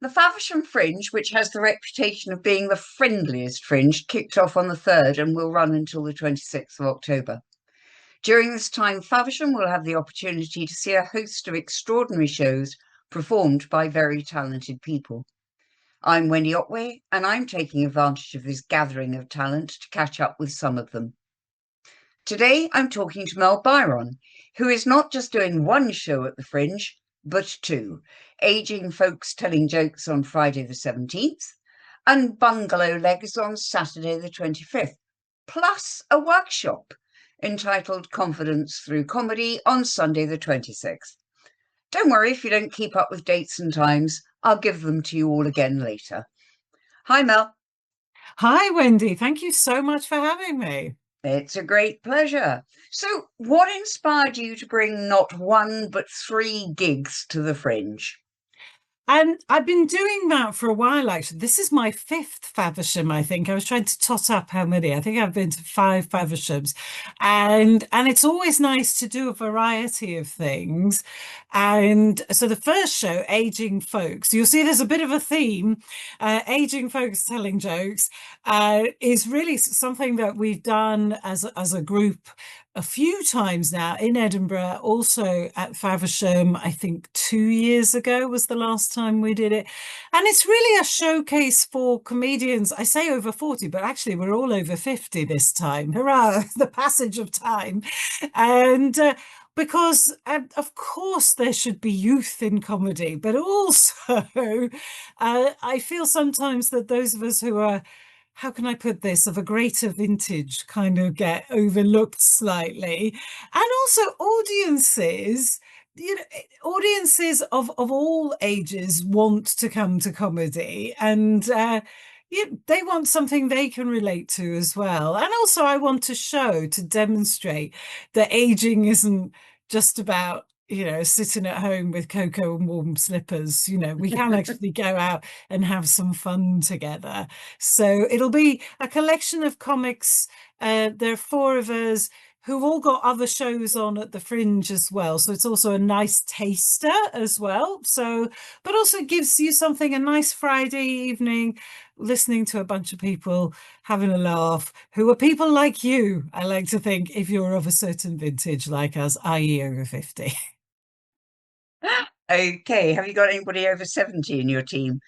The Faversham Fringe, which has the reputation of being the friendliest fringe, kicked off on the 3rd and will run until the 26th of October. During this time, Faversham will have the opportunity to see a host of extraordinary shows performed by very talented people. I'm Wendy, and I'm taking advantage of this gathering of talent to catch up with some of them. Today, I'm talking to Mel Byron, who is not just doing one show at the Fringe, but two: Aging Folks Telling Jokes on Friday the 17th and Bungalow Legs on Saturday the 25th, plus a workshop entitled Confidence Through Comedy on Sunday the 26th. Don't worry if you don't keep up with dates and times. I'll give them to you all again later. Hi, Mel. Hi, Wendy. Thank you so much for having me. It's a great pleasure. So, what inspired you to bring not one but three gigs to the Fringe? And I've been doing that for a while, actually. This is my fifth Faversham, I think. I was trying to tot up how many. I think I've been to five Favershams. And it's always nice to do a variety of things. And so the first show, Aging Folks, you'll see there's a bit of a theme. Aging Folks Telling Jokes is really something that we've done as a group a few times now in Edinburgh, also at Faversham. I think 2 years ago was the last time we did it. And it's really a showcase for comedians. I say over 40, but actually we're all over 50 this time. Hurrah, the passage of time. And because, of course, there should be youth in comedy, but also I feel sometimes that those of us who are, how can I put this, of a greater vintage kind of get overlooked slightly. And also audiences, audiences of all ages want to come to comedy, and they want something they can relate to as well. And also I want to show, to demonstrate that aging isn't just about sitting at home with cocoa and warm slippers. We can actually go out and have some fun together. So it'll be a collection of comics. There are four of us who've all got other shows on at the Fringe as well. So it's also a nice taster as well. So, but also gives you something, a nice Friday evening, listening to a bunch of people having a laugh, who are people like you, I like to think, if you're of a certain vintage like us, i.e. over 50. Okay, have you got anybody over 70 in your team?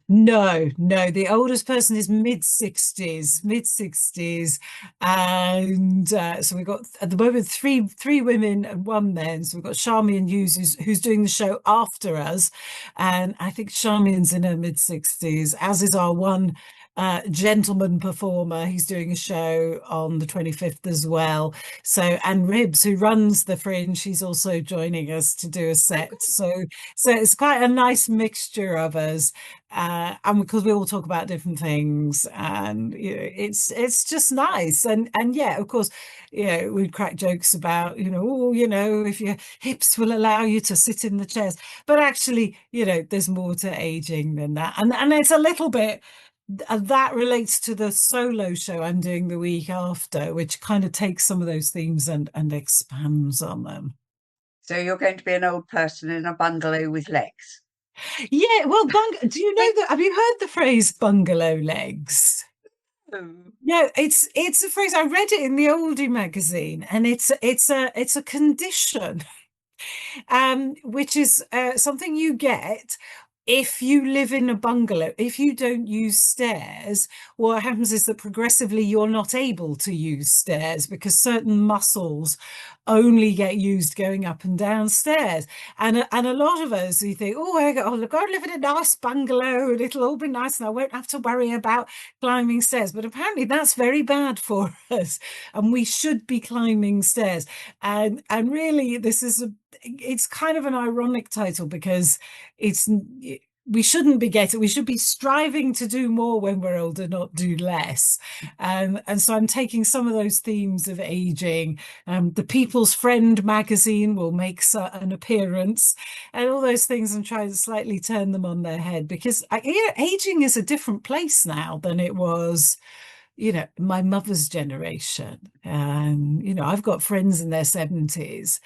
No, no, the oldest person is mid 60s, mid 60s. And so we've got at the moment three women and one man. So we've got Charmian Hughes who's doing the show after us. And I think Charmian's in her mid 60s, as is our one gentleman performer. He's doing a show on the 25th as well. So and Ribs, who runs the Fringe, she's also joining us to do a set. So it's quite a nice mixture of us, and because we all talk about different things, and it's just nice. And yeah, of course, we crack jokes about if your hips will allow you to sit in the chairs, but actually, there's more to aging than that, and it's a little bit. That relates to the solo show I'm doing the week after, which kind of takes some of those themes and expands on them. So you're going to be an old person in a bungalow with legs. Yeah, well, do you know that? Have you heard the phrase bungalow legs? Oh. Yeah, it's a phrase. I read it in the oldie magazine, and it's a condition, which is something you get if you live in a bungalow. If you don't use stairs, what happens is that progressively you're not able to use stairs because certain muscles only get used going up and down stairs. And a lot of us, we think, oh, I'll go live in a nice bungalow and it'll all be nice and I won't have to worry about climbing stairs. But apparently that's very bad for us, and we should be climbing stairs. And really, it's kind of an ironic title because it's we shouldn't be getting, we should be striving to do more when we're older, not do less. And so I'm taking some of those themes of aging. The People's Friend magazine will make an appearance, and all those things, and try to slightly turn them on their head, because aging is a different place now than it was my mother's generation. And I've got friends in their 70s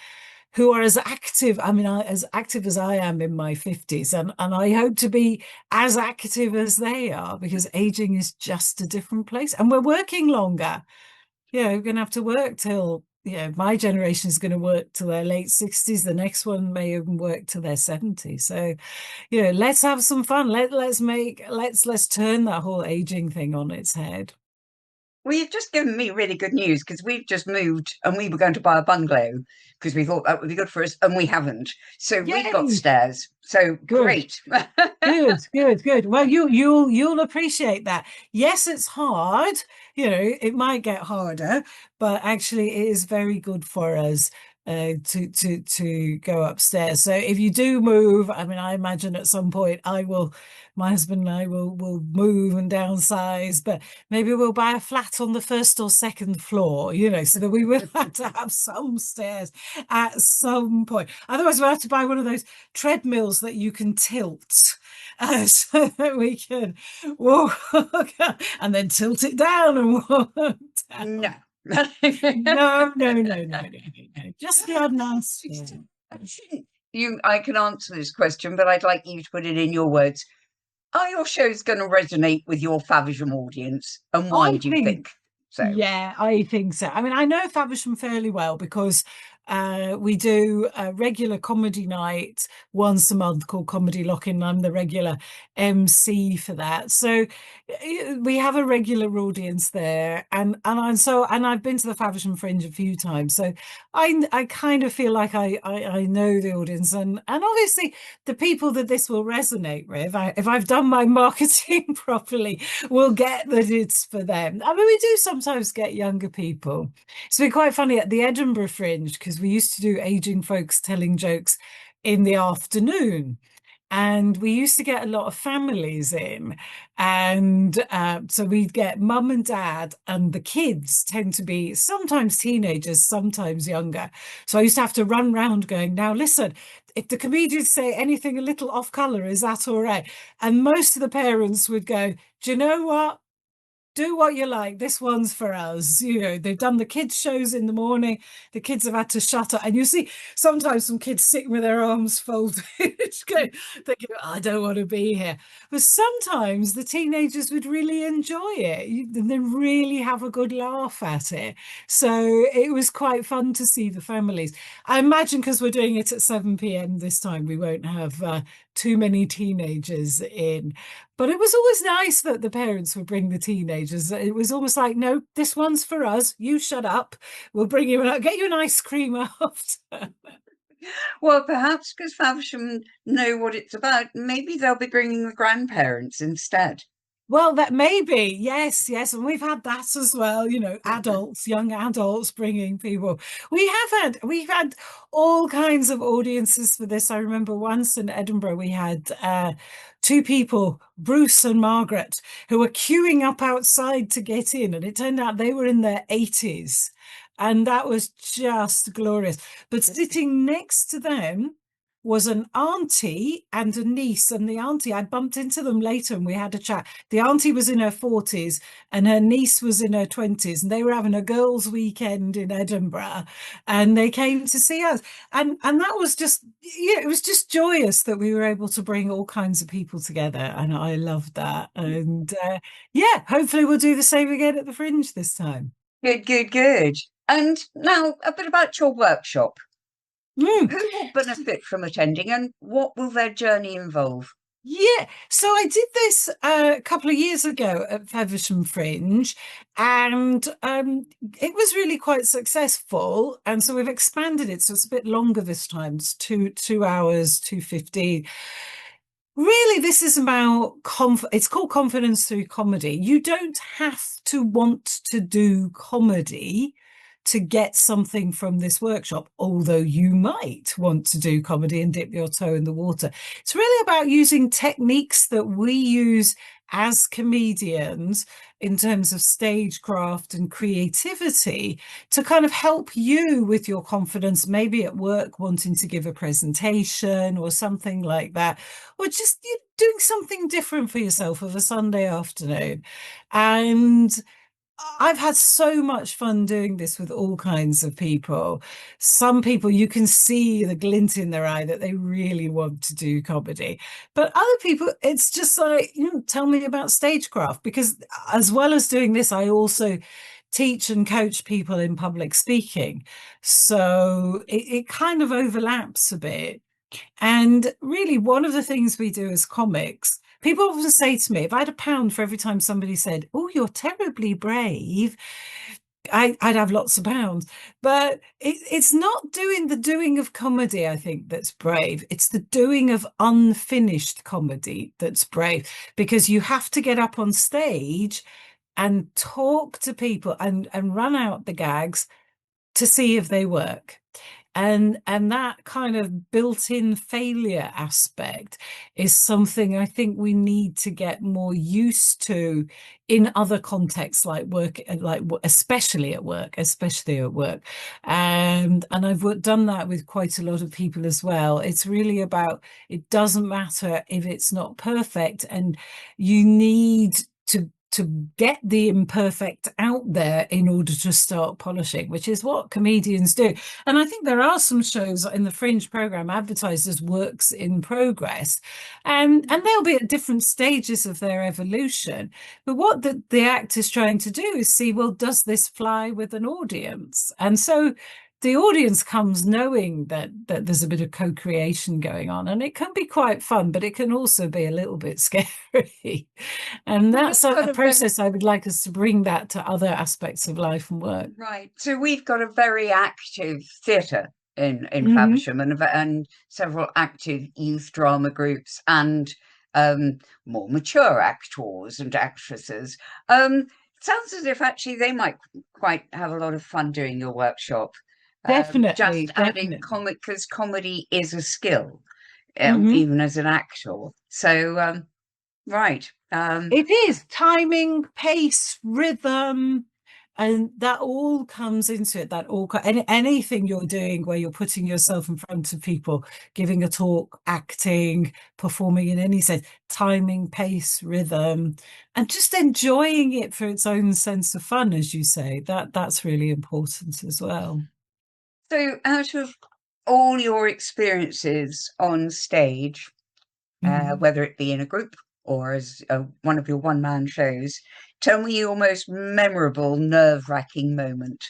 who are as active. I mean, as active as I am in my 50s, and I hope to be as active as they are, because aging is just a different place, and we're working longer. We're going to have to work till, my generation is going to work till their late 60s. The next one may even work till their 70s. So, let's have some fun. Let's turn that whole aging thing on its head. Well, you've just given me really good news because we've just moved and we were going to buy a bungalow because we thought that would be good for us, and we haven't. So we've got Yay! stairs. So Good. great. Good. Well, you'll appreciate that. Yes, it's hard. It might get harder, but actually it is very good for us to go upstairs. So if you do move, I mean, I imagine at some point my husband and I will move and downsize, but maybe we'll buy a flat on the first or second floor, so that we will have to have some stairs at some point. Otherwise, we'll have to buy one of those treadmills that you can tilt, so that we can walk and then tilt it down and walk down. No. No. Just the nice. I can answer this question, but I'd like you to put it in your words. Are your shows going to resonate with your Faversham audience, and why do you think so? Yeah, I think so. I mean, I know Faversham fairly well because we do a regular comedy night once a month called Comedy Lock-In. I'm the regular MC for that. So we have a regular audience there, and I've been to the Faversham Fringe a few times. So I kind of feel like I know the audience, and obviously the people that this will resonate with, if I've done my marketing properly, will get that it's for them. I mean, we do sometimes get younger people. It's been quite funny at the Edinburgh Fringe because we used to do aging folks telling jokes in the afternoon. And we used to get a lot of families in. And so we'd get mum and dad, and the kids tend to be sometimes teenagers, sometimes younger. So I used to have to run round going, now listen, if the comedians say anything a little off colour, is that all right? And most of the parents would go, do you know what? Do what you like. This one's for us. They've done the kids' shows in the morning. The kids have had to shut up. And you see sometimes some kids sitting with their arms folded, thinking, I don't want to be here. But sometimes the teenagers would really enjoy it. They really have a good laugh at it. So it was quite fun to see the families. I imagine because we're doing it at 7 p.m. this time, we won't have too many teenagers in. But it was always nice that the parents would bring the teenagers. It was almost like, no, this one's for us. You shut up. We'll bring you get you an ice cream after. Well, perhaps because Faversham know what it's about, maybe they'll be bringing the grandparents instead. Well, that may be, yes, and we've had that as well. Adults, young adults bringing people. We've had all kinds of audiences for this. I remember once in Edinburgh we had two people, Bruce and Margaret, who were queuing up outside to get in, and it turned out they were in their 80s, and that was just glorious. But sitting next to them was an auntie and a niece, and the auntie, I bumped into them later and we had a chat. The auntie was in her 40s and her niece was in her 20s, and they were having a girls' weekend in Edinburgh, and they came to see us, and that was just, it was just joyous that we were able to bring all kinds of people together, and I loved that. And hopefully we'll do the same again at the Fringe this time. Good. And now a bit about your workshop. Mm. Who will benefit from attending, and what will their journey involve? Yeah, so I did this a couple of years ago at Faversham Fringe, and it was really quite successful. And so we've expanded it, so it's a bit longer this time. It's 2 hours, 2:15. Really, this is about it's called Confidence Through Comedy. You don't have to want to do comedy to get something from this workshop, although you might want to do comedy and dip your toe in the water. It's really about using techniques that we use as comedians in terms of stagecraft and creativity to kind of help you with your confidence, maybe at work wanting to give a presentation or something like that, or just doing something different for yourself of a Sunday afternoon. And I've had so much fun doing this with all kinds of people. Some people, you can see the glint in their eye that they really want to do comedy. But other people, it's just like, tell me about stagecraft. Because as well as doing this, I also teach and coach people in public speaking. So it kind of overlaps a bit. And really, one of the things we do as comics, people often say to me, if I had a pound for every time somebody said, "Oh, you're terribly brave," I'd have lots of pounds. But it's not doing the doing of comedy, I think, that's brave. It's the doing of unfinished comedy that's brave, because you have to get up on stage and talk to people and run out the gags to see if they work. And that kind of built-in failure aspect is something I think we need to get more used to in other contexts, like work, especially at work, and I've done that with quite a lot of people as well. It's really about, it doesn't matter if it's not perfect, and you need to get the imperfect out there in order to start polishing, which is what comedians do. And I think there are some shows in the Fringe program advertised as works in progress, and they'll be at different stages of their evolution. But what the act is trying to do is see, well, does this fly with an audience? And so the audience comes knowing that there's a bit of co-creation going on, and it can be quite fun, but it can also be a little bit scary. And that's a process I would like us to bring that to other aspects of life and work. Right. So we've got a very active theatre in Mm-hmm. Faversham, and several active youth drama groups, and more mature actors and actresses. Sounds as if actually they might quite have a lot of fun doing your workshop. Definitely, Just adding definitely. because comedy is a skill, Mm-hmm. even as an actor. So, right. It is timing, pace, rhythm, and that all comes into it. That all anything you're doing where you're putting yourself in front of people, giving a talk, acting, performing in any sense, timing, pace, rhythm, and just enjoying it for its own sense of fun, as you say. That's really important as well. So, out of all your experiences on stage, Mhm. whether it be in a group or as one of your one-man shows, tell me your most memorable, nerve-wracking moment.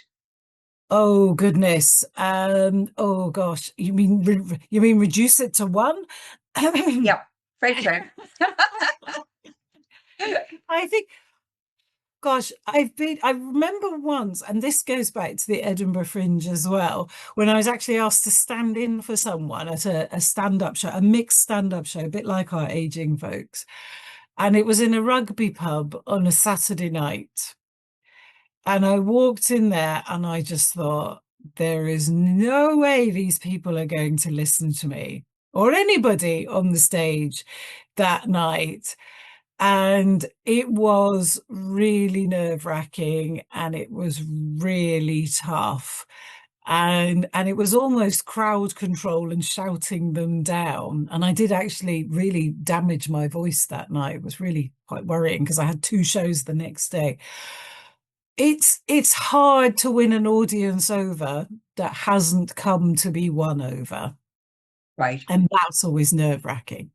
Oh goodness. Oh gosh. You mean reduce it to one? Yeah, afraid so. I think, gosh, I remember once, and this goes back to the Edinburgh Fringe as well, when I was actually asked to stand in for someone at a stand-up show, a mixed stand-up show, a bit like our aging folks. And it was in a rugby pub on a Saturday night. And I walked in there and I just thought, there is no way these people are going to listen to me or anybody on the stage that night. And it was really nerve-wracking and it was really tough. And it was almost crowd control and shouting them down. And I did actually really damage my voice that night. It was really quite worrying because I had two shows the next day. It's hard to win an audience over that hasn't come to be won over. Right. And that's always nerve-wracking.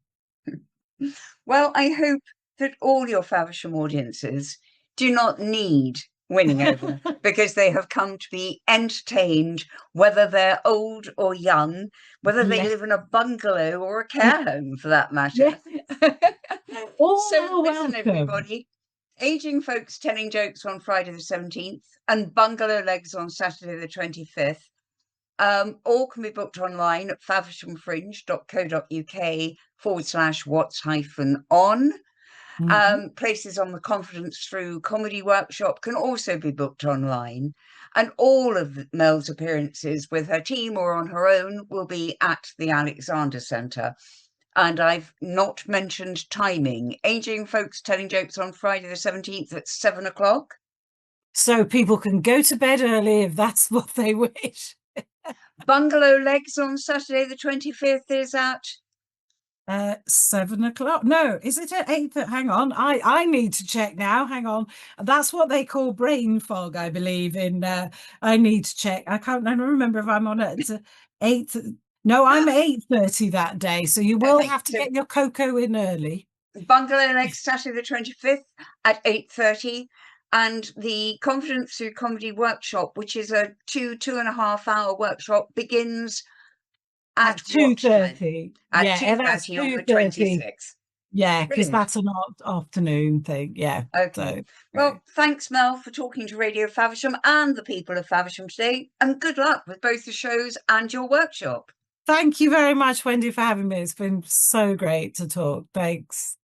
Well, I hope that all your Faversham audiences do not need winning over because they have come to be entertained, whether they're old or young, whether they Yes. live in a bungalow or a care home for that matter. Yes. All So are listen, welcome. everybody. Aging Folks Telling Jokes on Friday the 17th and Bungalow Legs on Saturday the 25th. All can be booked online at favershamfringe.co.uk/what's hyphen on. Mhm. Places on the Confidence Through Comedy Workshop can also be booked online. And all of Mel's appearances with her team or on her own will be at the Alexander Centre. And I've not mentioned timing. Aging Folks Telling Jokes on Friday the 17th at 7 o'clock. So people can go to bed early if that's what they wish. Bungalow Legs on Saturday the 25th is at 7 o'clock. No, is it at 8? Hang on. I need to check now. Hang on. That's what they call brain fog, I believe. I need to check. I don't remember if I'm on it. 8. No, I'm 8:30 that day. So you will Okay, have to so get your cocoa in early. Bungalow Legs, Saturday the 25th at 8:30, and the Confidence Through Comedy workshop, which is a 2.5 hour workshop, begins at what time? 2:30. At Yeah, and that's 2:30 on the 2:30. 26th. Yeah, because Brilliant. that's an afternoon thing. Yeah. Okay. So Well, thanks, Mel, for talking to Radio Faversham and the people of Faversham today, and good luck with both the shows and your workshop. thank you very much, Wendy, for having me. It's been so great to talk. Thanks.